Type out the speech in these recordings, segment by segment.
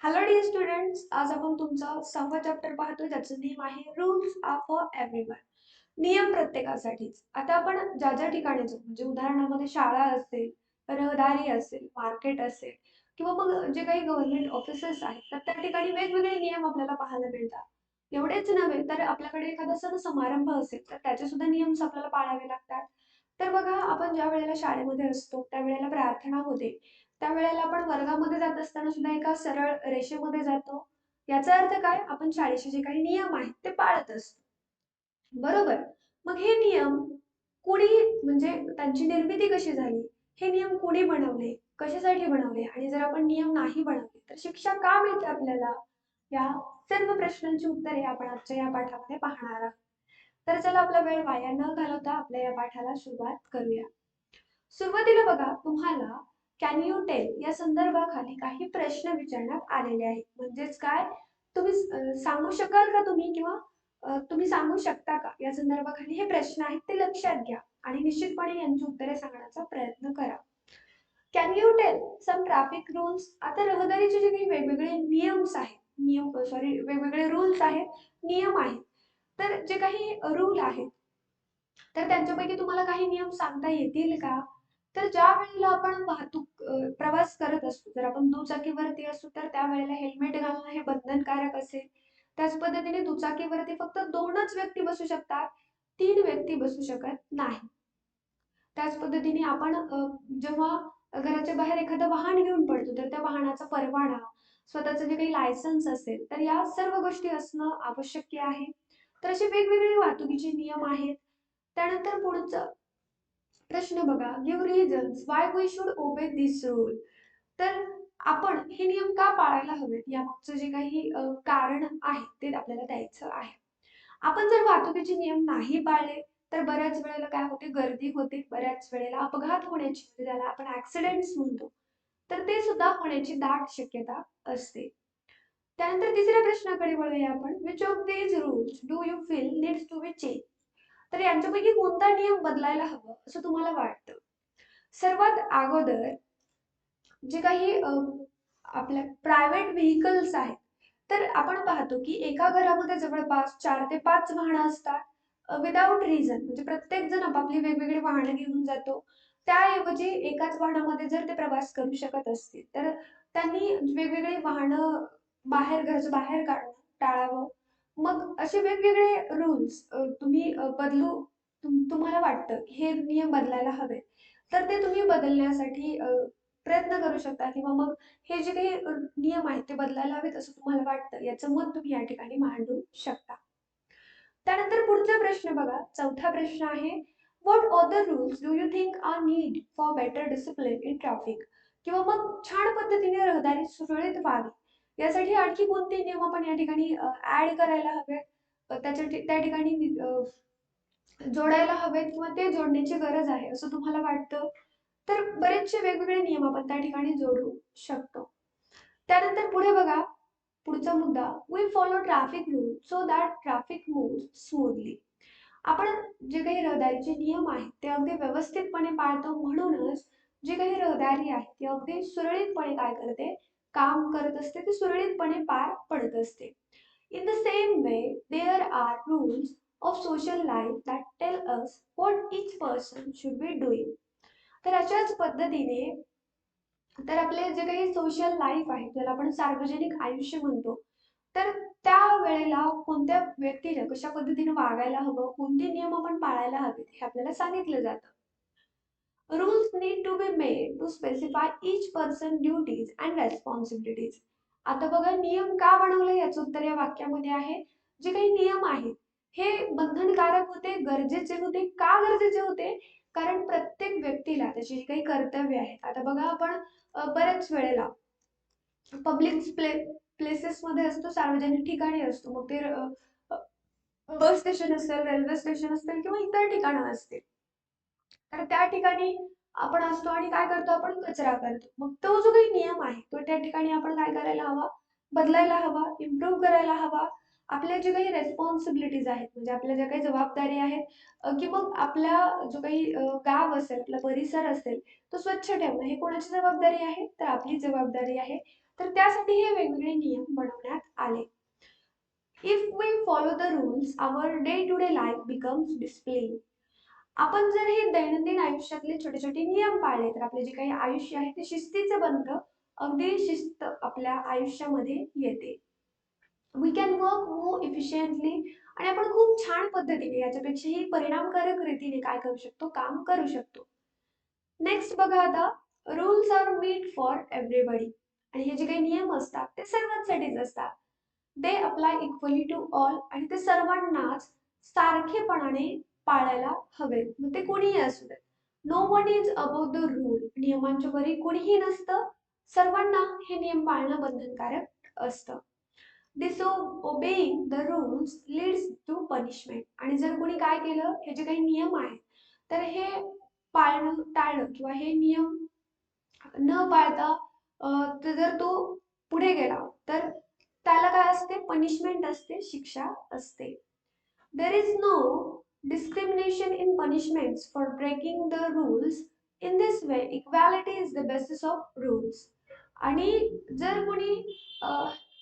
Hello dear students, आज आपण तुमचा 6वा चॅप्टर पाहतोय ज्याचं नेम आहे रूल्स आर फॉर एव्हरीवन. नियम प्रत्येकासाठीच. आता आपण ज्या ज्या ठिकाणी जाऊ म्हणजे उदाहरणामध्ये शाळा असेल, रहदारी असेल, मार्केट असेल किंवा मग जे काही गव्हर्नमेंट ऑफिसेस आहेत तर त्या ठिकाणी वेगवेगळे नियम आपल्याला पाहायला मिळतात. एवढेच नव्हे तर आपल्याकडे एखादा सण समारंभ असेल तर त्याचे सुद्धा नियम आपल्याला पाळावे लागतात. तर बघा, आपण ज्या वेळेला शाळेमध्ये असतो त्यावेळेला प्रार्थना होते. त्यावेळेला आपण वर्गामध्ये जात असताना सुद्धा एका सरळ रेषेमध्ये जातो. याचा अर्थ काय? आपण शाळेचे जे काही नियम आहेत ते पाळत असतो. बरोबर. मग हे नियम कुणी म्हणजे त्यांची निर्मिती कशी झाली? हे नियम कुणी बनवले? कशासाठी बनवले? आणि जर आपण नियम नाही बनवले तर शिक्षा का मिळते आपल्याला? या सर्व प्रश्नांची उत्तरे आपण आजच्या या पाठामध्ये पाहणार आहोत. तर चला, आपला वेळ वाया न घालवता आपल्या या पाठाला सुरुवात करूया. सुरुवातीला बघा, तुम्हाला कॅन यू टेल या संदर्भाखाली काही प्रश्न विचारण्यात आलेले आहेत. म्हणजेच काय, तुम्ही सांगू शकाल का तुम्ही किंवा तुम्ही सांगू शकता का या संदर्भाखाली हे प्रश्न आहेत, ते लक्षात घ्या आणि निश्चितपणे यांची उत्तरे सांगण्याचा प्रयत्न करा. Can you tell some traffic rules? आता रहदारीचे जे काही वेगवेगळे नियम्स आहेत, वेगवेगळे रूल्स आहेत, नियम आहेत. तर जे काही रूल आहेत तर त्यांच्यापैकी तुम्हाला काही नियम सांगता येतील का? तर ज्या वेळेला आपण प्रवास करत असतो, जर आपण दुचाकीवरती असू तर त्यावेळेला हेल्मेट घालणं हे बंधनकारक असेल. त्याच पद्धतीने दुचाकीवरती फक्त 2च व्यक्ती बसू शकतात, 3 व्यक्ती बसू शकत नाही. त्याच पद्धतीने आपण जेव्हा घराच्या बाहेर एखादं वाहन घेऊन पडतो तर त्या वाहनाचा परवाना, स्वतःचं जे काही लायसन्स असेल तर या सर्व गोष्टी असणं आवश्यक आहे. तर असे वेगवेगळे वाहतुकीचे नियम आहेत. त्यानंतर पुढचं प्रश्न बघा, give reasons why we should obey this rule. तर आपण हे नियम का पाळायला हवेत यामागचं जे काही कारण आहे ते आपल्याला द्यायचं आहे. आपण जर वाहतुकीचे नियम नाही पाळले तर बऱ्याच वेळेला काय होते, गर्दी होते, बऱ्याच वेळेला अपघात होण्याची म्हणजे ज्याला आपण ऍक्सिडेंट्स म्हणतो तर ते सुद्धा होण्याची दाट शक्यता असते. त्यानंतर तिसऱ्या प्रश्नाकडे वळूया आपण. Which of these rules do you feel needs to be change? तर यांच्यापैकी कोणता नियम बदलायला हवं असं तुम्हाला वाटतं? सर्वात अगोदर जे काही आपल्या प्रायव्हेट व्हेइकल्स आहेत तर आपण पाहतो की एका घरामध्ये जवळपास 4 ते 5 वाहनं असतात विदाउट रिझन. म्हणजे प्रत्येक जण आपापली वेगवेगळी वाहनं घेऊन जातो. त्याऐवजी एकाच वाहनामध्ये जर ते प्रवास करू शकत असतील तर त्यांनी वेगवेगळी वाहनं घराच्या बाहेर काढणं टाळावं. मग असे वेगवेगळे रूल्स तुम्ही तुम्हाला वाटतं की हे नियम बदलायला हवे तर ते तुम्ही बदलण्यासाठी प्रयत्न करू शकता किंवा मग हे जे काही नियम आहेत ते बदलायला हवेत असं तुम्हाला वाटतं, याचं मत तुम्ही या ठिकाणी मांडू शकता. त्यानंतर पुढचा प्रश्न बघा, चौथा प्रश्न आहे, what other rules do you think are need for better discipline in traffic? किंवा मग छान पद्धतीने रहदारी सुरळीत व्हावी यासाठी आणखी कोणते नियम आपण या ठिकाणी ऍड करायला हवे, त्या ठिकाणी जोडायला हवेत किंवा ते जोडण्याची गरज आहे असं तुम्हाला वाटतं? तर बरेचसे वेगवेगळे नियम आपण त्या ठिकाणी जोडू शकतो. त्यानंतर पुढे बघा, पुढचा मुद्दा, we follow traffic rule so that traffic move smoothly. आपण जे काही रहदारीचे नियम आहेत ते अगदी व्यवस्थितपणे पाळतो, म्हणूनच जी काही रहदारी आहे ती अगदी सुरळीतपणे काय करते, काम करत असते, ती सुरळीतपणे पार पडत असते. In the same way there are rules of social life that tell us what each person should be doing. तर अशाच पद्धतीने तर आपले जे काही सोशल लाईफ आहे ज्याला आपण सार्वजनिक आयुष्य म्हणतो तर त्या वेळेला कोणत्या व्यक्तीने कशा पद्धतीने वागायला हवं, कोणते नियम आपण पाळायला हवेत हे आपल्याला सांगितलं जातं. Rules need to be made to specify each person duties and responsibilities. आता बघा, नियम का बनवले याचं उत्तर या वाक्यामध्ये आहे. जे काही नियम आहेत हे बंधनकारक होते, गरजेचे होते. का गरजेचे होते? कारण प्रत्येक व्यक्तीला त्याची जी काही कर्तव्य आहेत. आता बघा, आपण बऱ्याच वेळेला पब्लिक प्लेसेस मध्ये असतो, सार्वजनिक ठिकाणी असतो, मग ते बस स्टेशन असेल, रेल्वे स्टेशन असेल किंवा इतर ठिकाणं असतील. तर त्या ठिकाणी आपण असतो आणि काय करतो, आपण कचरा करतो. मग तो जो काही नियम आहे तो त्या ठिकाणी आपण काय करायला हवा, बदलायला हवा, इम्प्रूव्ह करायला हवा. आपल्या जे काही रेस्पॉन्सिबिलिटीज आहेत म्हणजे आपल्या ज्या काही जबाबदारी आहेत की मग आपला जो काही गाव असेल, आपला परिसर असेल तो स्वच्छ ठेवणं हे कोणाची जबाबदारी आहे, तर आपली जबाबदारी आहे. तर त्यासाठी हे वेगवेगळे नियम बनवण्यात आले. If we follow the rules our day to day life becomes discipline. आपण जर हे दैनंदिन आयुष्यातले छोटे छोटे नियम पाळले तर आपले जे काही आयुष्य आहे ते शिस्तीचं बनतं. अगदी शिस्त आपल्या आयुष्यामध्ये येते. We can work more efficiently. आणि आपण खूप छान पद्धतीने याच्यापेक्षाही परिणामकारक रीतीने काय करू शकतो, काम करू शकतो. नेक्स्ट बघा आता, rules are made for everybody. आणि हे जे काही नियम असतात ते सर्वांसाठीच असतात. They apply equally to all. आणि ते सर्वांनाच सारखेपणाने पाळायला हवे, मग ते कोणीही असू देत. No one is about the rule. नियमांच्या वरी कोणीही नसतं. सर्वांना हे नियम पाळणं बंधनकारक असतं. Disobeying the rules leads to punishment. आणि जर कोणी काय केलं, हे जे काही नियम आहेत तर हे पाळणं टाळलं किंवा हे नियम न पाळता जर तो पुढे गेला तर त्याला काय असते, पनिशमेंट असते, शिक्षा असते. There is no discrimination in punishments for breaking the rules. In this way equality is the basis of rules. आणि जर कोणी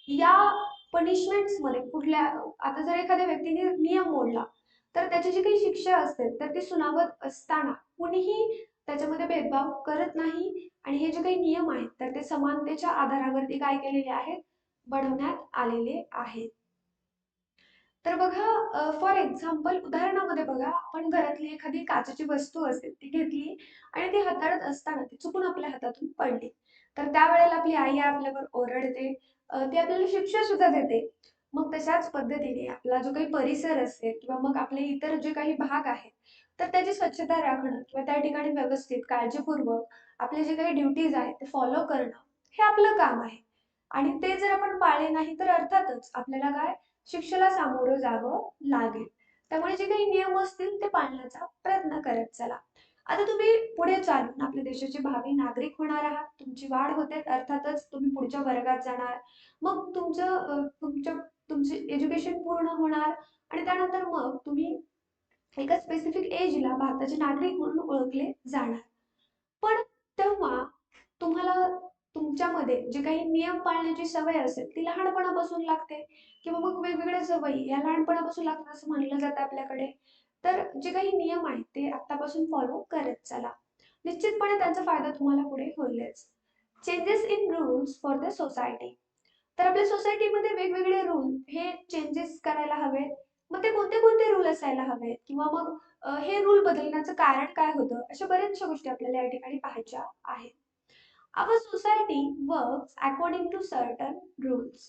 या पनिशमेंट्स मध्ये कुठल्या, आता जर एखाद्या व्यक्तीने नियम मोडला तर त्याची जी काही शिक्षा असेल तर ती सुनावत असताना कुणीही त्याच्यामध्ये भेदभाव करत नाही. आणि हे जे काही नियम आहेत तर ते समानतेच्या आधारावरती काय केलेले आहेत, बनवण्यात आलेले आहेत. तर बघा, फॉर एक्झाम्पल उदाहरणामध्ये बघा, आपण घरातली एखादी काचेची वस्तू असेल ती घेतली आणि ती हाताळत असताना ती चुकून आपल्या हातातून पडली, तर त्यावेळेला आपली आई आपल्यावर ओरडते, ती आपल्याला शिक्षा सुद्धा देते. मग तशाच पद्धतीने आपला जो काही परिसर असेल किंवा मग आपले इतर जे काही भाग आहेत तर त्याची स्वच्छता राखणं किंवा त्या ठिकाणी व्यवस्थित काळजीपूर्वक आपले जे काही ड्युटीज आहेत ते फॉलो करणं हे आपलं काम आहे. आणि ते जर आपण पाळले नाही तर अर्थातच आपल्याला काय, शिक्षेला सामोरं जावं लागेल. त्यामुळे जे काही नियम असतील ते पाळण्याचा प्रयत्न करत चला. आता तुम्ही पुढे चालून आपल्या देशाचे भावी नागरिक होणार आहात. तुमची वाढ होते, अर्थातच तुम्ही पुढच्या वर्गात जाणार. मग तुमचे एज्युकेशन पूर्ण होणार आणि त्यानंतर मग तुम्ही एका स्पेसिफिक एजला भारताचे नागरिक म्हणून ओळखले जाणार. पण तेव्हा तुम्हाला तुमच्यामध्ये जे काही नियम पाळण्याची सवय असेल ती लहानपणापासून लागते, किंवा मग वेगवेगळ्या सवयी या लहानपणापासून लागतात असं म्हणलं जातं आपल्याकडे. तर जे काही नियम आहेत ते आतापासून फॉलो करत चला. निश्चितपणे त्यांचा फायदा तुम्हाला पुढे होईलच. Changes in rules for the society. तर आपल्या सोसायटीमध्ये वेगवेगळे रूल हे चेंजेस करायला हवेत. मग ते कोणते कोणते रूल असायला हवेत, किंवा मग हे रूल बदलण्याचं कारण काय होतं, अशा बऱ्याचशा गोष्टी आपल्याला या ठिकाणी पाहायच्या आहेत. Our society works according to certain rules.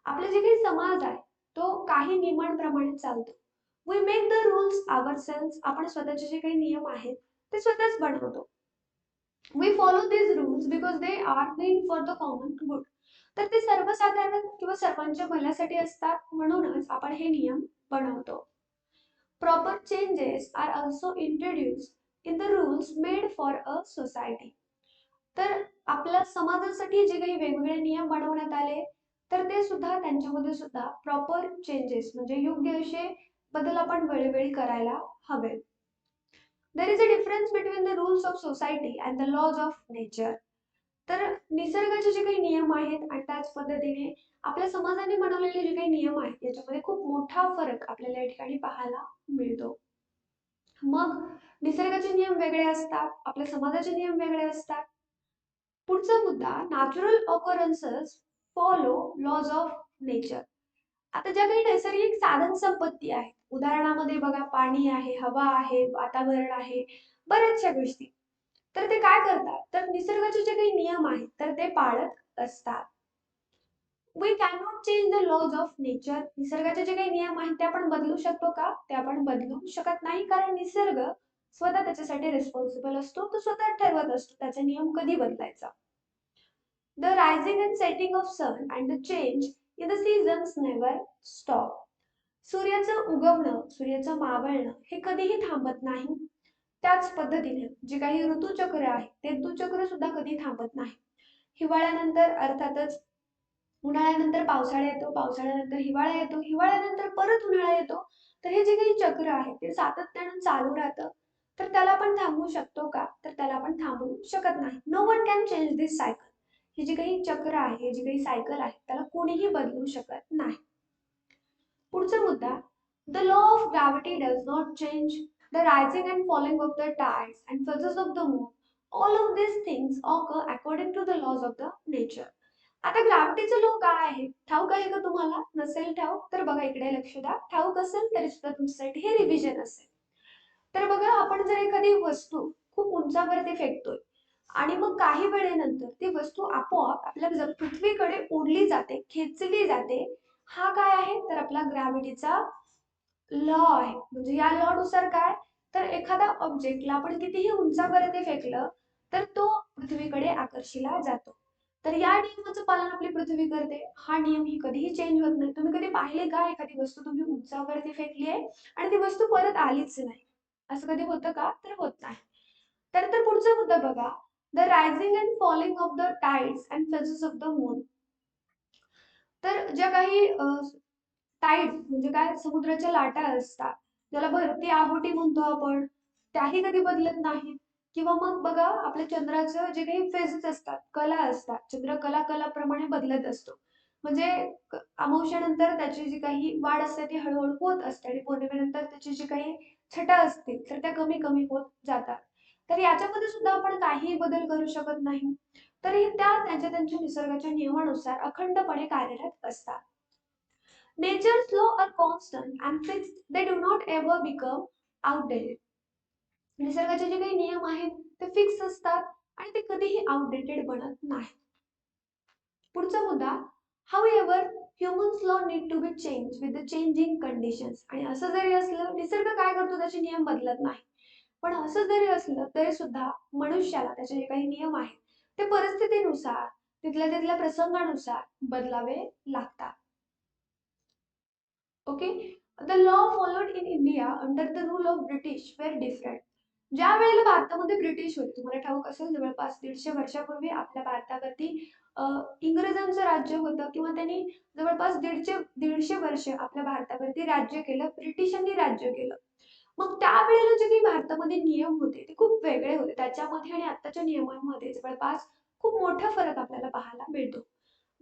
आपले जे काही समाज आहे तो काही नियमांप्रमाणे चालतो. We make the rules ourselves. आपण स्वतःचे जे काही नियम आहेत ते स्वतःच बनवतो. We follow these rules because they are meant for the common good. तर ते सर्वसाधारण किंवा सर्वांच्या भल्यासाठी असतात, म्हणूनच आपण हे नियम बनवतो. Proper changes are also introduced in the rules made for a society. तर आपल्या समाजासाठी जे काही वेगवेगळे नियम बनवण्यात आले तर ते सुद्धा त्यांच्यामध्ये सुद्धा प्रॉपर चेंजेस म्हणजे योग्य असे बदल आपण वेळोवेळी करायला हवे. There is a difference between the rules of society and the laws of nature. तर निसर्गाचे जे काही नियम आहेत आणि त्याच पद्धतीने आपल्या समाजाने बनवलेले जे काही नियम आहेत याच्यामध्ये खूप मोठा फरक आपल्याला या ठिकाणी पाहायला मिळतो. मग निसर्गाचे नियम वेगळे असतात, आपल्या समाजाचे नियम वेगळे असतात. पुढचा मुद्दा, natural occurrences follow laws of nature. आता ज्या काही नैसर्गिक साधन संपत्ती आहेत, उदाहरणामध्ये बघा पाणी आहे, हवा आहे, वातावरण आहे, बऱ्याचशा गोष्टी, तर ते काय करतात, तर निसर्गाचे जे काही नियम आहेत तर ते पाळत असतात. We cannot change the laws of nature. निसर्गाचे जे काही नियम आहेत ते आपण बदलू शकतो का, ते आपण बदलू शकत नाही, कारण निसर्ग स्वतः त्याच्यासाठी रिस्पॉन्सिबल असतो, तो स्वतः ठरवत असतो त्याचा नियम कधी बदलायचा. The rising and setting of sun and the change in the seasons never stop. सूर्याचं उगवणं, सूर्याचं मावळणं हे कधीही थांबत नाही. त्याच पद्धतीने जे काही ऋतुचक्र आहे ते ऋतुचक्र सुद्धा कधी थांबत नाही. हिवाळ्यानंतर अर्थातच उन्हाळ्यानंतर पावसाळा येतो, पावसाळ्यानंतर हिवाळा येतो, हिवाळ्यानंतर परत उन्हाळा येतो. तर हे जे काही चक्र आहे ते सातत्याने चालू राहतं. तर त्याला आपण थांबवू शकतो का, तर त्याला आपण थांबवू शकत नाही. No one can change this cycle. ही जी काही चक्र आहे, जी काही सायकल आहे, त्याला कोणीही बदलू शकत नाही. पुढचा मुद्दा, the law of gravity does not change. The rising and falling of the tides and phases of the moon, all of these things occur according to the laws of the nature. आता ग्रॅव्हिटीचा law काय आहे ठाऊक आहे का तुम्हाला? नसेल ठाऊक तर बघा इकडे लक्ष द्या. ठाऊक असेल तरी सुद्धा तुमच्यासाठी हे रिव्हिजन असेल. तर बघा आपण जर एखादी वस्तू खूप उंचावरती फेकतोय आणि मग काही वेळेनंतर ती वस्तू आपोआप आपल्या पृथ्वीकडे ओढली जाते, खेचली जाते. हा काय आहे तर आपला ग्रॅव्हिटीचा लॉ आहे. म्हणजे या लॉ नुसार काय तर एखादा ऑब्जेक्टला आपण कितीही उंचावरती फेकलं तर तो पृथ्वीकडे आकर्षिला जातो. तर या नियमाचं पालन आपली पृथ्वी करते. हा नियम ही कधीही चेंज होत नाही. तुम्ही कधी पाहिले का एखादी वस्तू तुम्ही उंचावरती फेकली आहे आणि ती वस्तू परत आलीच नाही? असं कधी होतं का? तर होत नाही. तर पुढचा मुद्दा बघा, the rising and falling of the tides and phases of the moon. तर ज्या काही टाइड्स म्हणजे काय समुद्राच्या लाटा असतात, ज्याला भरती आहोटी म्हणतो आपण, त्याही कधी बदलत नाहीत. किंवा मग बघा आपल्या चंद्राचं जे काही फेजेस असतात, कला असतात, चंद्र कला कलाप्रमाणे बदलत असतो. म्हणजे अमावस्येनंतर त्याची जी काही वाढ असते ती हळूहळू होत असते आणि पौर्णिमेनंतर त्याची जी काही छटा असतील तर त्या कमी कमी होत जातात. तर याच्यामध्ये सुद्धा आपण काहीही बदल करू शकत नाही. तरी त्या त्यांच्या त्यांच्या निसर्गाच्या नियमानुसार अखंडपणे कार्यरत असतात. Nature's law are constant and fixed. They do not ever become outdated. निसर्गाचे जे काही नियम आहेत ते फिक्स असतात आणि ते कधीही आउटडेटेड बनत नाही. पुढचा मुद्दा, however, humans law need to be changed with the changing conditions. आणि असं जरी असलं निसर्ग काय करतो त्याचे नियम बदलत नाही. पण असं जरी असलं तरी सुद्धा मनुष्याला त्याचे जे काही नियम आहेत ते परिस्थितीनुसार तिथल्या तिथल्या प्रसंगानुसार बदलावे लागतात. Okay. The law followed in India under the rule of British were different. ज्या वेळेला भारतामध्ये ब्रिटिश होते तुम्हाला ठाऊक असेल जवळपास 150 वर्षापूर्वी आपल्या भारतावरती इंग्रजांचं राज्य होतं किंवा त्यांनी जवळपास 150 वर्ष आपल्या भारतावरती राज्य केलं, ब्रिटिशांनी राज्य केलं. मग त्यावेळेला जे काही भारतामध्ये नियम होते ते खूप वेगळे होते. त्याच्यामध्ये आणि आत्ताच्या नियमांमध्ये जवळपास खूप मोठा फरक आपल्याला पाहायला मिळतो.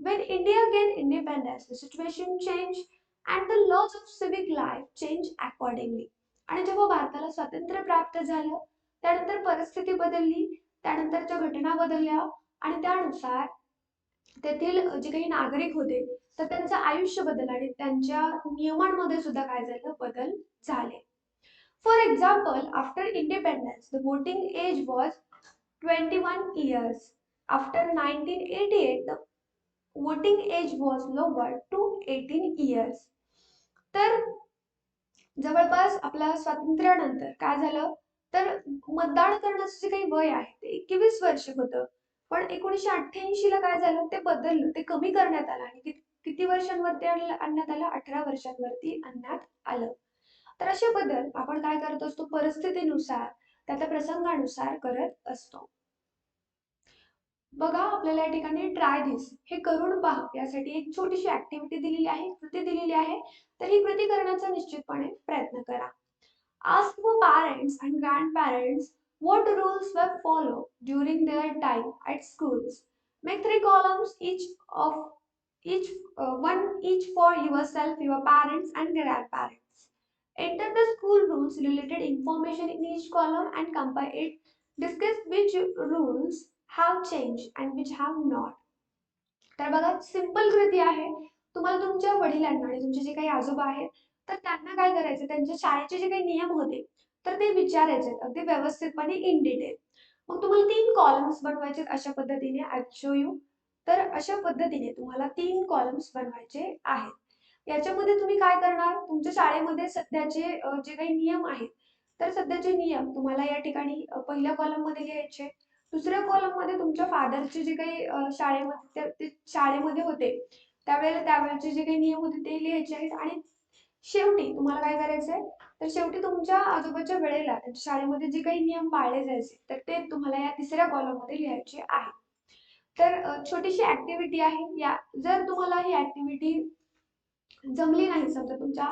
When India gained independence, the situation changed and the laws of civic life changed accordingly. आणि जेव्हा भारताला स्वातंत्र्य प्राप्त झालं त्यानंतर परिस्थिती बदलली, त्यानंतरच्या घटना बदलल्या आणि त्यानुसार तेथील जे काही नागरिक होते तर त्यांचं आयुष्य बदललं आणि त्यांच्या नियमांमध्ये सुद्धा काय झालं बदल झाले. For example, after independence, the voting age was 21 years. After 1988, the voting age was lowered to 18 years. तर जवळपास आपल्या स्वातंत्र्यानंतर काय झालं तर मतदान करण्याचं जे काही वय आहे ते 21 वर्ष होतं. पण 1988 ला काय झालं ते बदललं, ते कमी करण्यात आलं आणि किती वर्षांवरती आणण्यात आलं? 18 वर्षांवरती आणण्यात आलं. तर असे बदल आपण काय करत असतो परिस्थितीनुसार, त्या प्रसंगानुसार करत असतो. बघा आपल्याला या ठिकाणी ट्राय दिस हे करून पहा यासाठी एक छोटीशी ऍक्टिव्हिटी दिलेली आहे, कृती दिलेली आहे. तर ही कृती करण्याचा निश्चितपणे प्रयत्न करा. Ask your parents and grandparents what rules were followed during their time at schools. Make three columns, each one each for yourself, your parents, and grandparents. Enter the school rules related information in each column and compare it. Discuss which rules have changed and which have not. तर बघा simple कृती आहे. तुम्हाला तुमच्या वडिलांना आणि तुमचे जे काही आजोबा आहेत तर त्यांना काय करायचं त्यांच्या शाळेचे जे काही नियम होते तर ते विचारायचे अगदी व्यवस्थितपणे इन डिटेल. मग तुम्हाला 3 कॉलम्स बनवायचे अशा पद्धतीने आय शो यू. तर अशा पद्धतीने तुम्हाला 3 कॉलम्स बनवायचे आहेत. याच्यामध्ये तुम्ही काय करणार तुमच्या शाळेमध्ये सध्याचे जे काही नियम आहेत तर सध्याचे नियम तुम्हाला या ठिकाणी पहिल्या कॉलम मध्ये लिहायचे. दुसऱ्या कॉलम मध्ये तुमच्या फादरचे जे काही शाळेमध्ये ते शाळेमध्ये होते त्यावेळेला त्यावेळेचे जे काही नियम होते ते लिहायचे आहेत. आणि शेवटी तुम्हाला काय करायचंय तर शेवटी तुमच्या आजोबाच्या वेळेला त्यांच्या शाळेमध्ये जे काही नियम पाळले जायचे तर ते तुम्हाला या तिसऱ्या कॉलम मध्ये लिहायचे आहे. तर छोटीशी ऍक्टिव्हिटी आहे. या जर तुम्हाला ही ऍक्टिव्हिटी जमली नाही समजा तुमच्या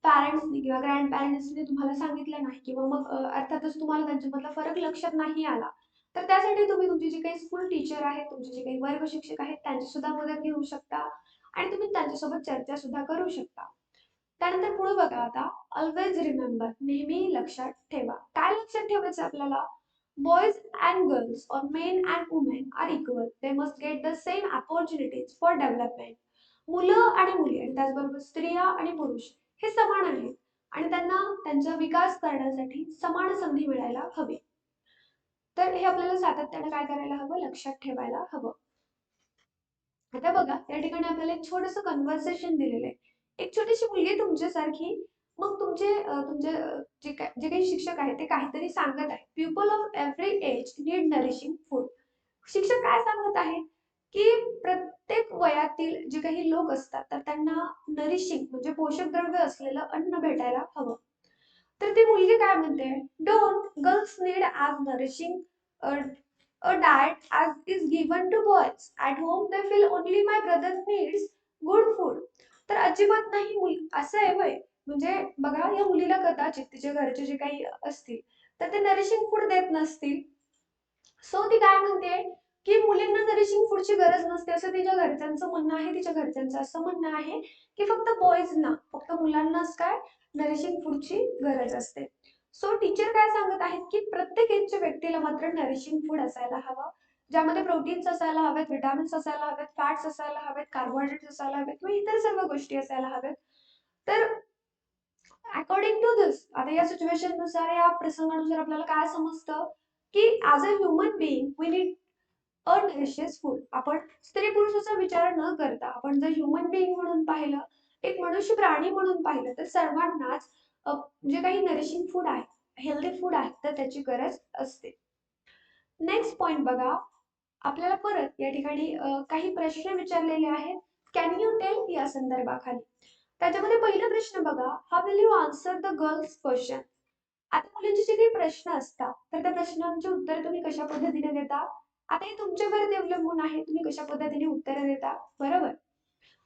पॅरेंट्सनी किंवा ग्रँड पॅरेंट्सनी तुम्हाला सांगितलं नाही किंवा मग अर्थातच तुम्हाला त्यांच्यामधला फरक लक्षात नाही आला तर त्यासाठी तुम्ही तुमची जी काही स्कूल टीचर आहेत, तुमचे जे काही वर्ग शिक्षक आहेत, त्यांची सुद्धा मदत घेऊ शकता आणि तुम्ही त्यांच्यासोबत चर्चा सुद्धा करू शकता. त्यानंतर पुढे बघा आता, ऑलवेज रिमेंबर, नेहमी लक्षात ठेवा. काय लक्षात ठेवायचं आपल्याला? Boys and girls or men and women are equal. They must get the same opportunities for development. मुलं आणि मुली आणि त्याचबरोबर स्त्रिया आणि पुरुष हे समान आहेत आणि त्यांना त्यांचा विकास करण्यासाठी समान संधी मिळायला हवी. तर हे आपल्याला सातत्याने काय करायला हवं? लक्षात ठेवायला हवं. आता बघा या ठिकाणी आपल्याला एक छोटंसं कन्व्हर्सेशन दिलेलं आहे. एक छोटीशी मुलगी तुमच्यासारखी, मग जे काही शिक्षक आहेत ते काहीतरी सांगत आहेत. People of every age need nourishing food. शिक्षक काय सांगत आहेत की प्रत्येक वयातील जे काही लोक असतात तर त्यांना नरिशिंग म्हणजे पोषक द्रव्य असलेलं अन्न भेटायला हवं. तर ती मुलगी काय म्हणते? Don't girls need as nourishing a diet as is given to boys. At home they feel only my brother needs good food. तर अजिबात नाही असं आहे होय. म्हणजे बघा या मुलीला कदाचित तिच्या घरचे जे काही असतील तर ते नरिशिंग फूड देत नसतील. सो ती काय म्हणते की मुलींना नरिशिंग फूडची गरज नसते असं तिच्या घरच्यांचं म्हणणं आहे. तिच्या घरच्यांचं असं म्हणणं आहे की फक्त बॉईजना, फक्त मुलांनाच काय नरिशिंग फूडची गरज असते. सो टीचर काय सांगत आहेत की प्रत्येक एजच्या व्यक्तीला मात्र नरिशिंग फूड असायला हवं, ज्यामध्ये प्रोटीन्स असायला हवेत, विटामिन्स असायला हवेत, फॅट्स असायला हवेत, कार्बोहायड्रेट्स असायला हवेत किंवा इतर सर्व गोष्टी असायला हवेत. तर अकॉर्डिंग टू दिस, आता या सिच्युएशन नुसार, या प्रसंगानुसार आपल्याला काय समजतं की as a human being we need delicious food. आपण स्त्री पुरुषाचा विचार न करता आपण जर ह्युमन बीइंग म्हणून पाहिलं, एक मनुष्य प्राणी म्हणून पाहिलं, तर सर्वांनाच जे काही नरिशिंग फूड आहे, हेल्दी फूड आहे, तर त्याची गरज असते. नेक्स्ट पॉइंट बघा, आपल्याला परत या ठिकाणी काही प्रश्न विचारलेले आहेत. कॅन यू टेल या संदर्भाखाली. त्याच्यामध्ये पहिला प्रश्न बघा, how will you answer the girls question. आता मुलींचे जे काही प्रश्न असतात तर त्या प्रश्नांची उत्तर तुम्ही कशा पद्धतीने देता? आता हे तुमच्यावरती अवलंबून आहे, तुम्ही कशा पद्धतीने उत्तर देता, बरोबर.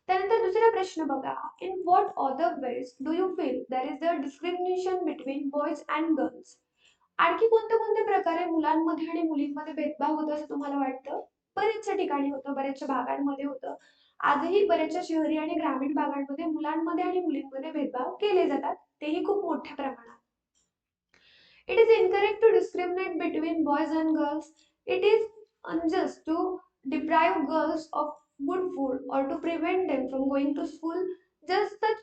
त्यानंतर दुसरा प्रश्न बघा, in what other ways do you feel there is a discrimination between boys and girls. आणखी कोणत्या कोणत्या प्रकारे मुलांमध्ये आणि मुलींमध्ये भेदभाव होतो असं तुम्हाला वाटतं? बऱ्याचशा ठिकाणी होतं, बऱ्याचशा भागांमध्ये होतं. आजही बऱ्याचशा शहरी आणि ग्रामीण भागांमध्ये मुलांमध्ये आणि मुलींमध्ये भेदभाव केले जातात, तेही खूप मोठ्या प्रमाणात. It is incorrect to discriminate between boys and girls. It is unjust to deprive girls of good food or to prevent them from going to school. Just such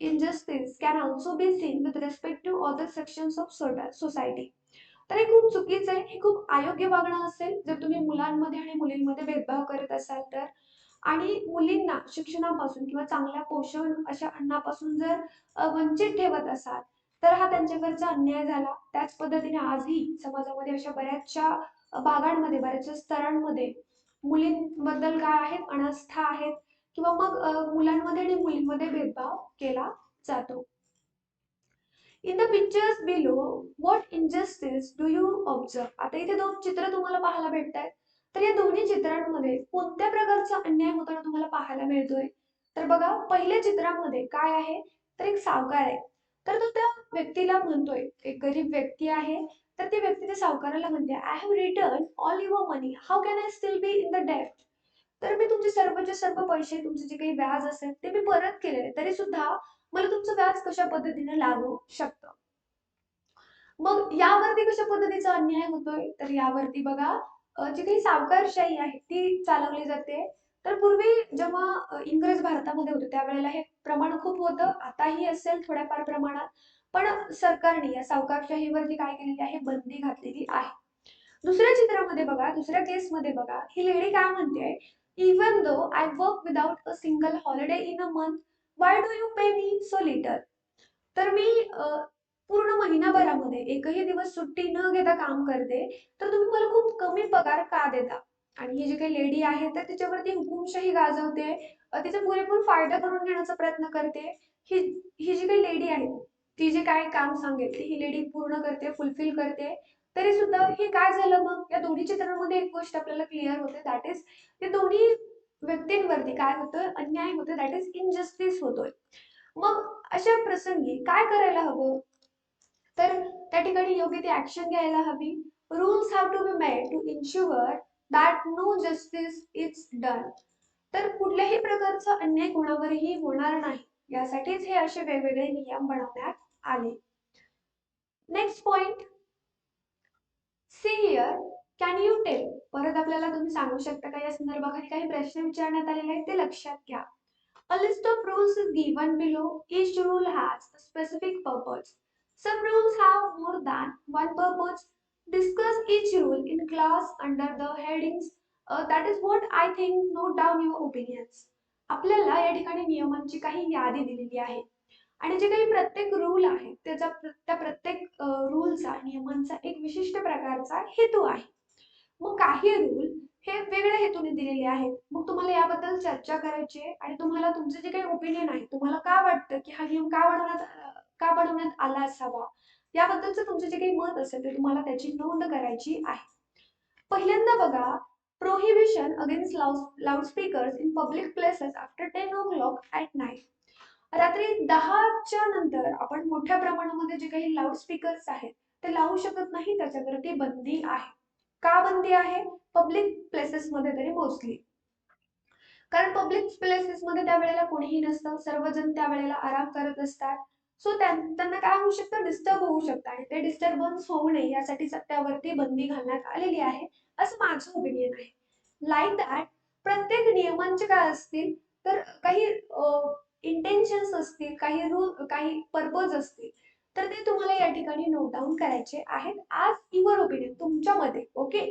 injustice can also be seen with respect to other sections of society. तर हे खूप चुकीचं आहे, हे खूप अयोग्य वागणं असेल जर तुम्ही मुलांमध्ये आणि मुलींमध्ये भेदभाव करत असाल तर. आणि मुलींना शिक्षणापासून किंवा चांगल्या पोषण अशा अन्नापासून जर वंचित ठेवत असाल तर हा त्यांच्यावरचा अन्याय झाला. त्याच पद्धतीने आजही समाजामध्ये अशा बऱ्याचशा भागांमध्ये, बऱ्याचशा स्तरांमध्ये मुलींबद्दल काय आहेत, अनास्था आहेत किंवा मग मुलांमध्ये आणि मुलींमध्ये भेदभाव केला जातो. In the pictures below what injustice do you observe. आता इथे दोन चित्र तुम्हाला पाहायला भेटत आहेत. तर या दोन्ही चित्रांमध्ये कोणत्या प्रकारचा अन्याय होताना तुम्हाला पाहायला मिळतोय? तर बघा पहिल्या चित्रामध्ये काय आहे, तर एक सावकार आहे. तर तो त्या व्यक्तीला म्हणतोय, एक गरीब व्यक्ती आहे, तर ती व्यक्ती त्या सावकाराला म्हणते, I have return all your money, how can I still be in the debt. तर मी तुमचे सर्वचे सर्व पैसे, तुमचे जे काही व्याज असेल ते मी परत केलेले, तरी सुद्धा मला तुमचं व्याज कशा पद्धतीने लागू शकतं. मग यावरती कशा पद्धतीचा अन्याय होतोय, तर यावरती बघा जी काही सावकारशाही आहे ती चालवली जाते. तर पूर्वी जेव्हा इंग्रज भारतामध्ये होते त्यावेळेला हे प्रमाण खूप होतं, आताही असेल थोड्याफार प्रमाणात. पण सरकारने या सावकारशाहीवरती काय केलेली आहे, बंदी घातलेली आहे. दुसऱ्या चित्रामध्ये बघा, दुसऱ्या केसमध्ये बघा, ही लेडी काय म्हणते, even though I work without a single holiday in a month, why do you pay me so little. तर मी पूर्ण महिनाभरामध्ये एकही दिवस सुट्टी न घेता काम करते, तर तुम्ही मला खूप कमी पगार का देता. आणि ही जी काही लेडी आहे तर तिच्यावरती हुकुमशाही गाजवते, तिचा पुरेपूर फायदा करून घेण्याचा प्रयत्न करते. ही ही जी काही लेडी आहे ती जे काय काम सांगेल ती ही लेडी पूर्ण करते, फुलफिल करते. तरी सुद्धा हे काय झालं, मग या दोन्ही चित्रांमध्ये एक गोष्ट आपल्याला क्लिअर होते, दॅट इज ते दोन्ही व्यक्तींवरती काय होतं, अन्याय होतो, दॅट इज इनजस्टिस होतोय. मग अशा प्रसंगी काय करायला हवं, तर त्या ठिकाणी योग्य ती ऍक्शन घ्यायला हवी. Rules have to be made to ensure that no justice is done. तर कुठल्याही प्रकारचा अन्याय कोणावरही होणार नाही यासाठीच हे असे वेगवेगळे नियम बनवण्यात आले. Next point, see here, can you tell, परत आपल्याला तुम्ही सांगू शकता का या संदर्भाखाली काही प्रश्न विचारण्यात आलेले आहेत ते लक्षात घ्या. A list of rules is given below. Each rule has a specific purpose. Some rules have more than one purpose. Discuss each rule in class under the headings. That is what I think. Note down your opinions. आपल्याला या ठिकाणी नियमांची काही यादी दिलेली आहे आणि जे काही प्रत्येक रूल आहे त्याचा त्या प्रत्येक रूलचा नियमांचा एक विशिष्ट प्रकारचा हेतू आहे. मग काही रूल हे वेगळ्या हेतूने दिलेले आहेत. मग तुम्हाला याबद्दल चर्चा करायची आहे आणि तुम्हाला तुमचे जे काही ओपिनियन आहे, तुम्हाला का वाटतं की हा नियम का बनवण्यात आला असावा, याबद्दलचं तुमचे जे काही मत असेल ते तुम्हाला त्याची नोंद करायची आहे. पहिल्यांदा बघा, prohibition against loudspeakers in public places after 10 o'clock at night. रात्री 10च्या नंतर आपण मोठ्या प्रमाणामध्ये जे काही लाऊडस्पीकर्स आहेत ते लावू शकत नाही, त्याच्यावरती बंदी आहे. का बंदी आहे? पब्लिक प्लेसेसमध्ये तरी मोस्टली, कारण पब्लिक प्लेसेसमध्ये त्यावेळेला कोणीही नसतं, सर्वजण त्यावेळेला आराम करत असतात. सो त्यांना काय होऊ शकतं, डिस्टर्ब होऊ शकतं आणि ते डिस्टर्बन्स होऊ नये यासाठी त्यावरती बंदी घालण्यात आलेली आहे, असं माझं ओपिनियन आहे. लाईक दॅट प्रत्येक नियमांचे काय असतील तर काही इंटेन्शन्स असतील, काही रूल, काही पर्पज असतील, तर ते तुम्हाला या ठिकाणी नोट डाऊन करायचे आहेत आज युअर ओपिनियन, तुमच्या मध्ये. ओके.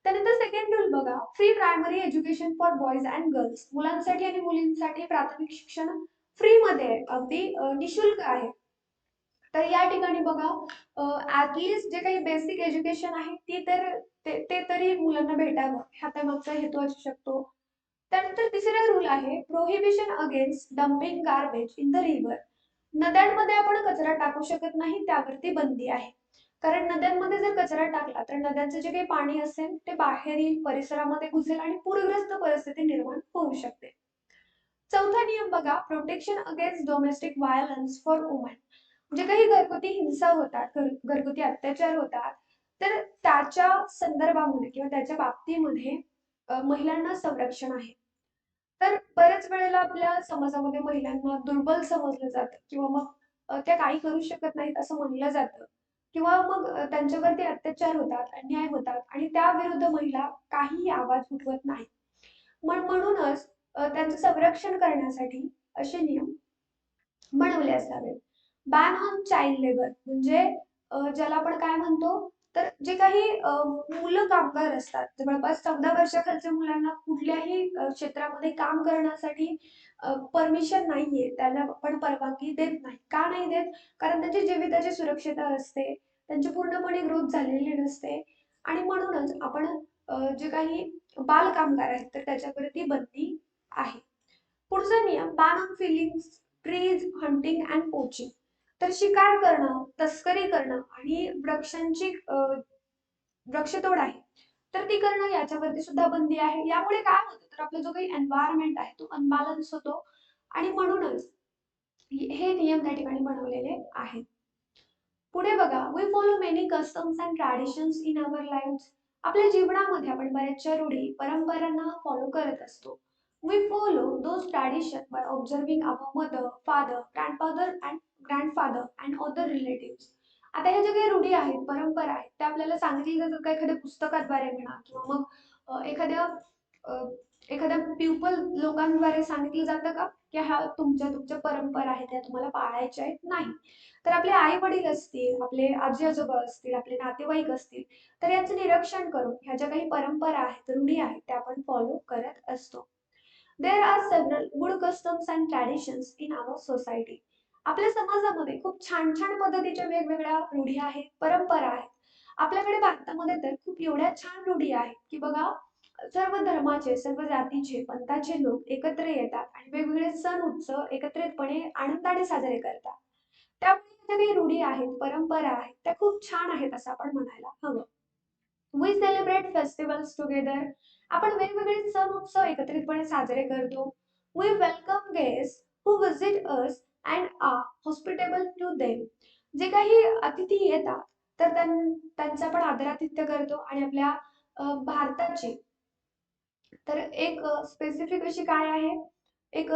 त्यानंतर सेकंड रूल बघा, free primary education for boys and girls. मुलांसाठी आणि मुलींसाठी प्राथमिक शिक्षण फ्री मध्ये आहे, अगदी निशुल्क आहे. तर या ठिकाणी बघा, ऍटलिस्ट जे काही बेसिक एज्युकेशन आहे ते तरी मुलांना भेटावं, हा त्यामागचा हेतू असू शकतो. त्यानंतर तिसरा रूल आहे, prohibition against dumping garbage in the river. नद्यांमध्ये आपण कचरा टाकू शकत नाही, त्यावरती बंदी आहे. कारण नद्यांमध्ये जर कचरा टाकला तर नद्यांचे जे काही पाणी असेल ते बाहेर येईल, परिसरामध्ये घुसेल आणि पूरग्रस्त परिस्थिती निर्माण होऊ शकते. चौथा नियम बघा, protection against domestic violence for women. जे काही घरगुती हिंसा होतात, घरगुती अत्याचार होतात, तर त्याच्या संदर्भामध्ये किंवा त्याच्या बाबतीमध्ये महिलांना संरक्षण आहे. तर बऱ्याच वेळेला आपल्या समाजामध्ये महिलांना दुर्बल समजलं जातं किंवा मग त्या काही करू शकत नाहीत असं म्हणलं जातं किंवा मग त्यांच्यावरती अत्याचार होतात, अन्याय होतात आणि त्याविरुद्ध महिला काहीही आवाज उठवत नाही. म्हणूनच त्यांचं संरक्षण करण्यासाठी असे नियम बनवले असावेत. बॅन ऑन चाइल्ड लेबर म्हणजे ज्याला आपण काय म्हणतो, तर जे काही मुलं कामगार असतात, जवळपास 14 वर्षाखालच्या मुलांना कुठल्याही क्षेत्रामध्ये काम करण्यासाठी परमिशन नाहीये, त्यांना आपण परवानगी देत नाही. का नाही देत? कारण त्यांची जीविताची सुरक्षितता असते, त्यांची पूर्णपणे ग्रोथ झालेली नसते आणि म्हणूनच आपण जे काही बाल कामगार आहेत तर त्याच्यावरती बंदी आहे. पुढचा नियम, ban on fillings trees hunting and poaching. तर शिकार करणं, तस्करी करणं आणि वृक्षतोड आहे तर ती करणं याच्यावरती सुद्धा बंदी आहे. यामुळे काय होतं, तर आपला जो काही एन्व्हायरमेंट आहे तो अनबॅलन्स होतो आणि म्हणूनच हे नियम त्या ठिकाणी बनवलेले आहेत. पुढे बघा, we follow many customs and traditions in our lives. आपल्या जीवनामध्ये आपण बऱ्याचशा रूढी परंपरांना फॉलो करत असतो. We follow those tradition by observing our mother, father, grandfather and other relatives. आता ह्या ज्या काही रूढी आहेत, परंपरा आहेत, त्या आपल्याला सांगितली जातात का एखाद्या पुस्तकाद्वारे म्हणा किंवा मग एखाद्या अ, एखाद्या प्युपल लोकांद्वारे सांगितलं जातं का, की ह्या तुमच्या तुमच्या परंपरा आहेत त्या तुम्हाला पाळायच्या आहेत? नाही. तर आपले आई वडील असतील, आपले आजी आजोबा असतील, आपले नातेवाईक असतील, तर यांचं निरीक्षण करून ह्या ज्या काही परंपरा आहेत, रूढी आहेत, त्या आपण फॉलो करत असतो. There are several good customs and traditions in our society. आपल्या समाजामध्ये खूप छान छान पद्धतीच्या वेगवेगळ्या रूढी आहेत, परंपरा आहेत. आपल्याकडे भारतामध्ये तर खूप एवढ्या छान रूढी आहेत की बघा, सर्व धर्माचे, सर्व जातीचे, पंथाचे लोक एकत्र येतात आणि वेगवेगळे सण उत्सव एकत्रितपणे आनंदाने साजरे करतात. त्यामुळे ज्या काही रूढी आहेत, परंपरा आहेत, त्या खूप छान आहेत असं आपण म्हणायला हवं. We celebrate festivals together. आपण वेगवेगळे सण उत्सव एकत्रितपणे साजरे करतो. We welcome guest who visit us and are hospitable to them. जे काही अतिथी येतात तर त्यांचं आपण आदरातिथ्य करतो आणि आपल्या भारताची तर एक स्पेसिफिक अशी काय आहे, एक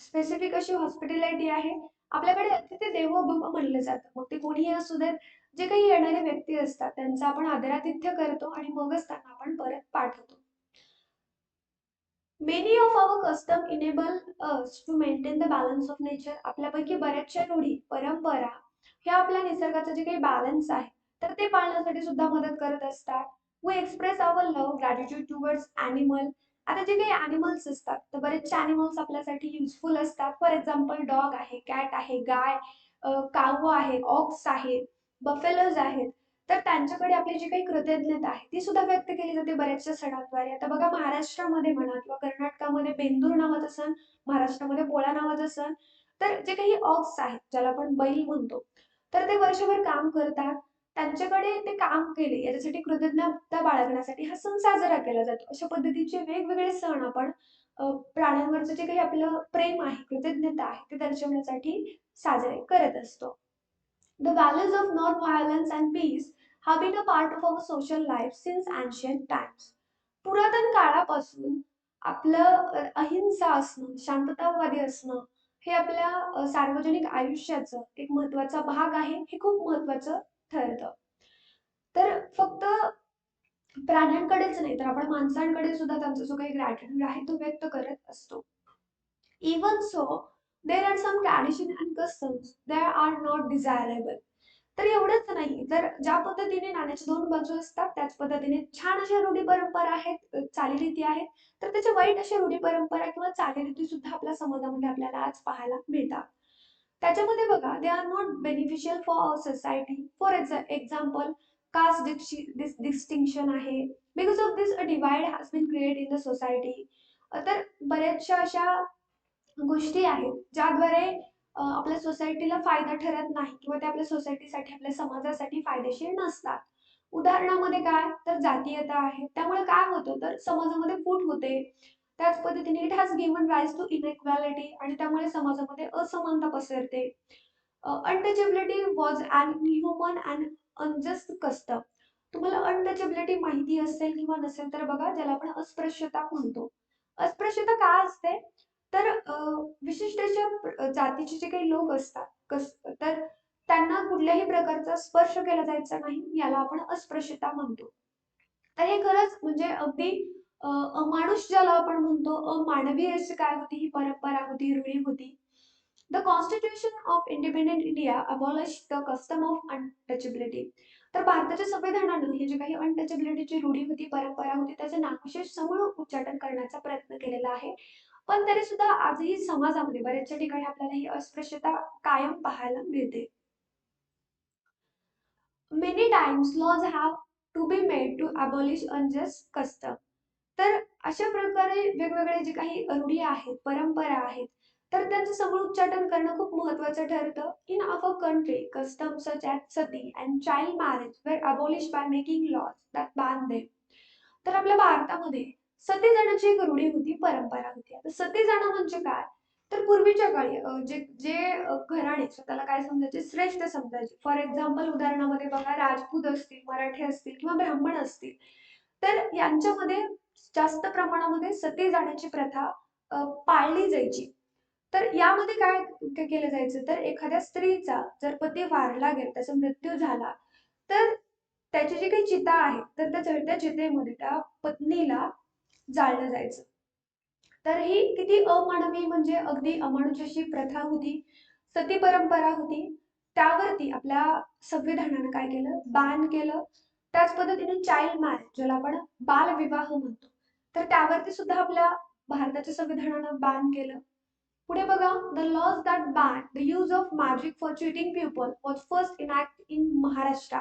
स्पेसिफिक अशी हॉस्पिटॅलिटी आहे. आपल्याकडे अतिथी देवो भव म्हणलं जातं. मग ते कोणीही असू देत, जे काही येणारे व्यक्ती असतात त्यांचं आपण आदरातिथ्य करतो आणि मगच त्यांना आपण परत पाठवतो. Many of our custom enable us to maintain the balance of nature. आपल्यापैकी बऱ्याचशा रूढी, परंपरा ह्या आपल्या निसर्गाचं जे काही बॅलन्स आहे, तर ते पाळण्यासाठी सुद्धा मदत करत असतात. We express our love, gratitude towards animal. आता जे काही ॲनिमल्स असतात, तर बरेचसे ॲनिमल्स आपल्यासाठी युजफुल असतात. फॉर एक्झाम्पल डॉग आहे, कॅट आहे, गाय, काऊ आहे, ऑक्स आहे, बफेलोज आहेत. तर त्यांच्याकडे आपली जी काही कृतज्ञता आहे ती सुद्धा व्यक्त केली जाते बऱ्याचशा सणांद्वारे. आता बघा महाराष्ट्रामध्ये म्हणा किंवा कर्नाटकामध्ये बेंदूर नावाचा सण, महाराष्ट्रामध्ये पोळा नावाचा सण. तर जे काही ऑक्स आहेत ज्याला आपण बैल म्हणतो, तर ते वर्षभर काम करतात. त्यांच्याकडे ते काम केले याच्यासाठी कृतज्ञता बाळगण्यासाठी हा सण साजरा केला जातो. अशा पद्धतीचे वेगवेगळे सण आपण प्राण्यांवरचं जे काही आपलं प्रेम आहे, कृतज्ञता आहे ते दर्शवण्यासाठी साजरे करत असतो. The values of non-violence and peace have been a part of our social life since ancient times. पुरातन काळापासून आपलं अहिंसा असणं, शांततावादी असणं हे आपल्या सार्वजनिक आयुष्याचं एक महत्त्वाचा भाग आहे. हे खूप महत्त्वाचं ठरतं. तर फक्त प्राण्यांकडेच नाही तर आपण माणसांकडे सुद्धा त्यांचा जो काही ग्रॅटिट्यूड आहे तो व्यक्त करत असतो. Even so, there are some tradition and customs that are not desirable. तर एवढंच नाही, तर ज्या पद्धतीने नाण्याच्या दोन बाजू असतात, त्याच पद्धतीने छान अशा रूढी परंपरा आहेत, चालीरीती आहेत, तर त्याच्या वाईट अशा रूढी परंपरा किंवा चालीरीती सुद्धा आपल्या समाजामध्ये आपल्याला आज पाहायला मिळतात. त्याच्यामध्ये बघा, they are not beneficial for our society. For example, caste distinction आहे. Because of this a divide has been create in the society. तर बऱ्याचशा अशा गोष्टी आहेत ज्याद्वारे आपल्या सोसायटीला फायदा ठरत नाही किंवा ते आपल्या सोसायटीसाठी आपल्या समाजासाठी फायदेशीर नसतात. उदाहरणामध्ये काय तर जातीयता आहे. त्यामुळे काय होतं तर समाजामध्ये फूट होते. त्याच पद्धतीने it has given rise to inequality आणि त्यामुळे समाजामध्ये असमानता पसरते. Untouchability was inhuman and unjust custom. तुम्हाला अनटचेबिलिटी माहिती असेल किंवा नसेल तर बघा ज्याला आपण अस्पृश्यता म्हणतो. अस्पृश्यता का असते तर विशिष्ट अशा जातीचे जे काही लोक असतात तर त्यांना कुठल्याही प्रकारचा स्पर्श केला जायचा नाही याला आपण अस्पृश्यता म्हणतो. तर हे खरंच म्हणजे अगदी अमानुष ज्याला आपण म्हणतो अमानवी अशी काय होती ही परंपरा होती, रूढी होती. The constitution of independent India abolish the custom of untouchability. तर भारताच्या संविधानानं ही जी काही अनटचेबिलिटीची रूढी होती, परंपरा होती, त्याचं नामशेष समूळ उच्चाटन करण्याचा प्रयत्न केलेला आहे. पण तरी सुद्धा आजही समाजामध्ये बऱ्याचशा ठिकाणी आपल्याला ही अस्पृश्यता कायम पाहायला मिळते. Many times laws have to be made to abolish unjust custom. तर अशा प्रकारे वेगवेगळे जे काही रूढी आहेत, परंपरा आहेत, तर त्यांचं समूळ उच्चाटन करणं खूप महत्त्वाचं ठरतं. In our country, customs such as sati and child marriage were abolished by making laws that ban them. तर आपल्या भारतामध्ये सती जाण्याची एक रूढी होती, परंपरा होती. आता सती जाणं म्हणजे काय? तर पूर्वीच्या काळी जे जे घराणे स्वतःला काय समजायचे श्रेष्ठ समजायचे. फॉर एक्झाम्पल उदाहरणामध्ये बघा राजपूत असतील, मराठे असतील किंवा ब्राह्मण असतील. तर यांच्यामध्ये जास्त प्रमाणामध्ये सती जाण्याची प्रथा पाळली जायची. तर यामध्ये काय काय केलं जायचं तर एखाद्या स्त्रीचा जर पती वारला गेला, त्याचा मृत्यू झाला, तर त्याची जी काही चिता आहे, तर त्या जळत्या चितेमध्ये त्या पत्नीला जाळलं जायचं. तर ही किती अमानवी म्हणजे अगदी अमानुष अशी प्रथा होती, सती परंपरा होती. त्यावरती आपल्या संविधानानं काय केलं, बॅन केलं. त्याच पद्धतीने चाइल्ड मॅरेज ज्याला आपण बालविवाह म्हणतो, तर त्यावरती सुद्धा आपल्या भारताच्या संविधानानं बॅन केलं. पुढे बघा, the laws that ban the use of magic for cheating people was first enact in Maharashtra.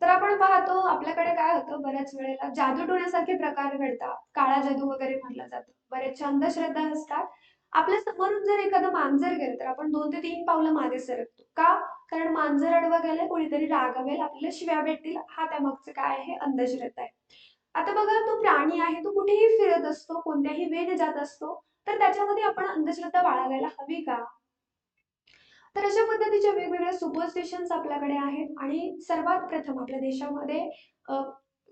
तर आपण पाहतो आपल्याकडे काय होतं बऱ्याच वेळेला जादूटोण्यासारखे प्रकार घडतात. काळा जादू वगैरे म्हटलं जातं. बऱ्याचशा अंधश्रद्धा असतात. आपल्या समोरून जर एखादं मांजर गेलं तर आपण 2 ते 3 पावलं मागे सरकतो. का? कारण मांजर आडवं गेलंय, कोणीतरी रागावेल, आपल्याला शिव्या भेटतील, हा त्यामागचं काय आहे अंधश्रद्धा आहे. आता बघा तो प्राणी आहे, तो कुठेही फिरत असतो, कोणत्याही वेळी जात असतो, तर त्याच्यामध्ये आपण अंधश्रद्धा बाळगायला हवी का? तर अशा पद्धतीच्या वेगवेगळ्या सुपरस्टिशन्स आपल्याकडे आहेत आणि सर्वात प्रथम आपल्या देशामध्ये अ,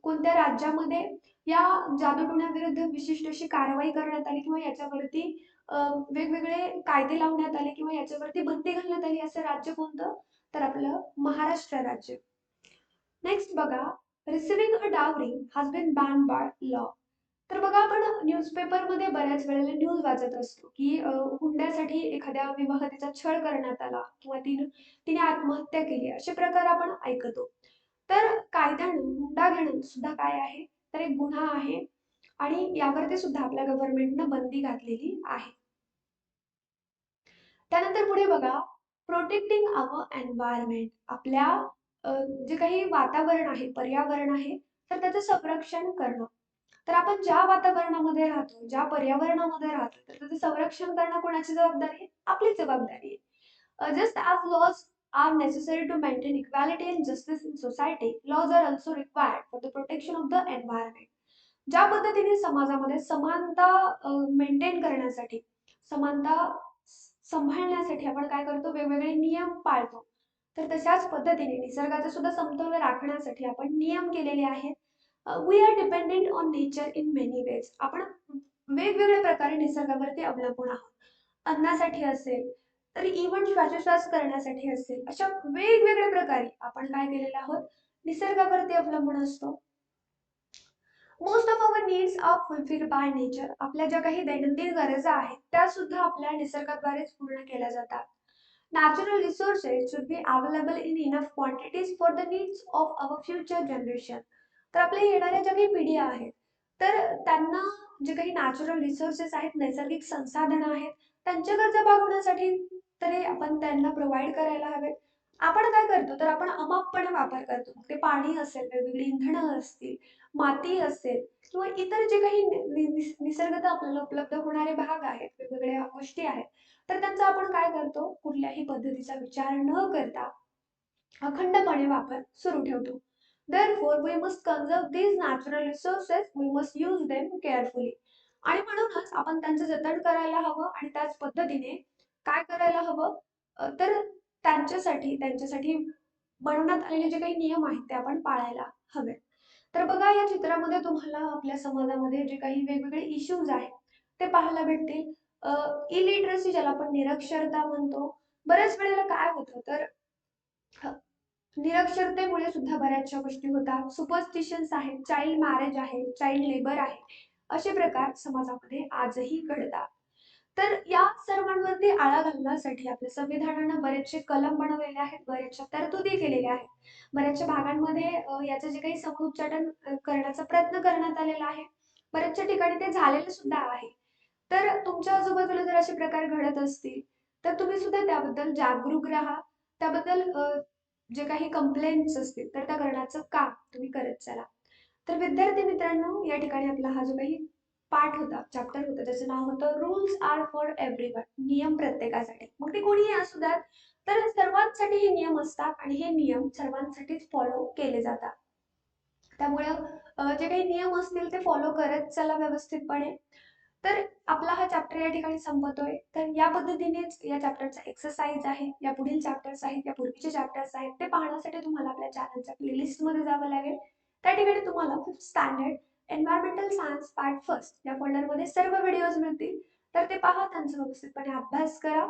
कोणत्या राज्यामध्ये या जादूटोण्याविरुद्ध विशिष्ट अशी कारवाई करण्यात आली किंवा याच्यावरती अ, वेगवेगळे कायदे लावण्यात आले किंवा याच्यावरती बंदी घालण्यात आली असं राज्य कोणतं? तर आपलं महाराष्ट्र राज्य. नेक्स्ट बघा, receiving a dowry has been banned by law. तर बघा आपण न्यूजपेपरमध्ये बऱ्याच वेळेला न्यूज वाचत असतो की हुंड्यासाठी एखाद्या विवाहितेचा छळ करण्यात आला किंवा तिने आत्महत्या केली असे प्रकार आपण ऐकतो. तर कायद्यानं हुंडा घेणं सुद्धा काय आहे, तर एक गुन्हा आहे आणि यावरती सुद्धा आपल्या गव्हर्नमेंटनं बंदी घातलेली आहे. त्यानंतर पुढे बघा, प्रोटेक्टिंग अवर एन्व्हायरमेंट. आपल्या अ, जे काही वातावरण आहे, पर्यावरण आहे, तर त्याचं संरक्षण करणं. तर आपण ज्या वातावरणामध्ये राहतो, ज्या पर्यावरणामध्ये राहतो, तर त्याचं संरक्षण करणं कोणाची जबाबदारी आहे? आपली जबाबदारी आहे. Just as laws are necessary to maintain equality and justice in society, laws are also required for the protection of the environment. ज्या पद्धतीने समाजामध्ये समानता मेंटेन करण्यासाठी, समानता सांभाळण्यासाठी आपण काय करतो? वेगवेगळे नियम पाळतो. तर तशाच पद्धतीने निसर्गाचा सुद्धा समतोल राखण्यासाठी आपण नियम केलेले आहेत. We are dependent on nature in many ways. आपण वेगवेगळ्या प्रकारे निसर्गावरती अवलंबून आहोत. अन्नासाठी असेल, तर इव्हन श्वासोश्वास करण्यासाठी असेल, अशा वेगवेगळ्या प्रकारे आपण काय केलेलं आहोत? निसर्गावरती अवलंबून असतो. Most of our needs are fulfilled by nature. आपल्या ज्या काही दैनंदिन गरजा आहेत त्या सुद्धा आपल्या निसर्गाद्वारेच पूर्ण केल्या जातात. Natural resources should be available in enough quantities for the needs of our future generation. तर आपल्या येणाऱ्या ज्या काही पिढ्या आहेत, तर त्यांना जे काही नॅचरल रिसोर्सेस आहेत, नैसर्गिक संसाधनं आहेत, त्यांच्या गरजा भागवण्यासाठी तरी आपण त्यांना प्रोव्हाइड करायला हवेत. आपण काय करतो? तर आपण अमापपणे वापर करतो. मग ते पाणी असेल, वेगवेगळी इंधनं असतील, माती असेल किंवा इतर जे काही निसर्गतः आपल्याला उपलब्ध होणारे भाग आहेत, वेगवेगळ्या गोष्टी आहेत, तर त्यांचा आपण काय करतो? कुठल्याही पद्धतीचा विचार न करता अखंडपणे वापर सुरू ठेवतो. Therefore, we must conserve these natural resources. We must use them carefully. आणि म्हणूनच आपण त्यांचं जतन करायला हवं आणि त्याच पद्धतीने काय करायला हवं? तर त्यांच्यासाठी बनवण्यात आलेले जे काही नियम आहेत ते आपण पाळायला हवेत. तर बघा या चित्रामध्ये तुम्हाला आपल्या समाजामध्ये जे काही वेगवेगळे इश्यूज आहेत ते पाहायला भेटतील. इलिटरसी ज्याला आपण निरक्षरता म्हणतो. बऱ्याच वेळेला काय होतं तर अ, निरक्षरतेमुळे सुद्धा बऱ्याचशा गोष्टी होतात. सुपरस्टिशन्स आहेत, चाइल्ड मॅरेज आहे, चाइल्ड लेबर आहे. असे प्रकार समाजामध्ये आजही घडतात. तर या सर्वांवरती आळा घालण्यासाठी आपल्या संविधानानं बरेचसे कलम बनवलेले आहेत, बऱ्याचशा तरतुदी केलेल्या आहेत. बऱ्याचशा भागांमध्ये याचं जे काही समुच्चाटन करण्याचा प्रयत्न करण्यात आलेला आहे. बऱ्याचशा ठिकाणी ते झालेलं सुद्धा आहे. तर तुमच्या आजूबाजूला जर असे प्रकार घडत असतील, तर तुम्ही सुद्धा त्याबद्दल जागरूक राहा. त्याबद्दल जे काही कंप्लेंट्स असतील, तर त्या करण्याचं काम तुम्ही करत चला. तर विद्यार्थी मित्रांनो, या ठिकाणी आपला हा जो काही पाठ होता, चॅप्टर होतं, त्याचं नाव होतं रूल्स आर फॉर एव्हरीवन. नियम प्रत्येकासाठी. मग ते कोणीही असू द्यात, तर सर्वांसाठी हे नियम असतात आणि हे नियम सर्वांसाठीच फॉलो केले जातात. त्यामुळे जे काही नियम असतील ते फॉलो करत चला व्यवस्थितपणे. तर आपला हा चॅप्टर या ठिकाणी संपतोय. तर या पद्धतीनेच या चॅप्टरचा एक्सरसाइज आहे, या पुढील चॅप्टर्स आहेत, या पूर्वीचे चॅप्टर्स आहेत, ते पाहण्यासाठी तुम्हाला आपल्या चॅनलच्या प्लेलिस्टमध्ये जावं लागेल. त्या ठिकाणी तुम्हाला fifth standard environmental science part first या फोल्डरमध्ये सर्व व्हिडिओज मिळतील. तर ते पहा, त्यांचा व्यवस्थितपणे अभ्यास करा.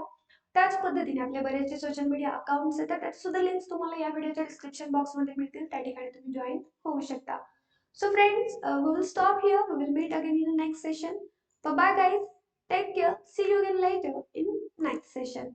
त्याच पद्धतीने आपले बरेचसे सोशल मीडिया अकाउंट्स आहेत, तर त्याची सुद्धा लिंक्स तुम्हाला या व्हिडिओच्या डिस्क्रिप्शन बॉक्समध्ये मिळतील. त्या ठिकाणी तुम्ही जॉईन होऊ शकता. So friends, we will stop here. We will meet again in the next session. Bye bye guys. Take care. See you again later in next session.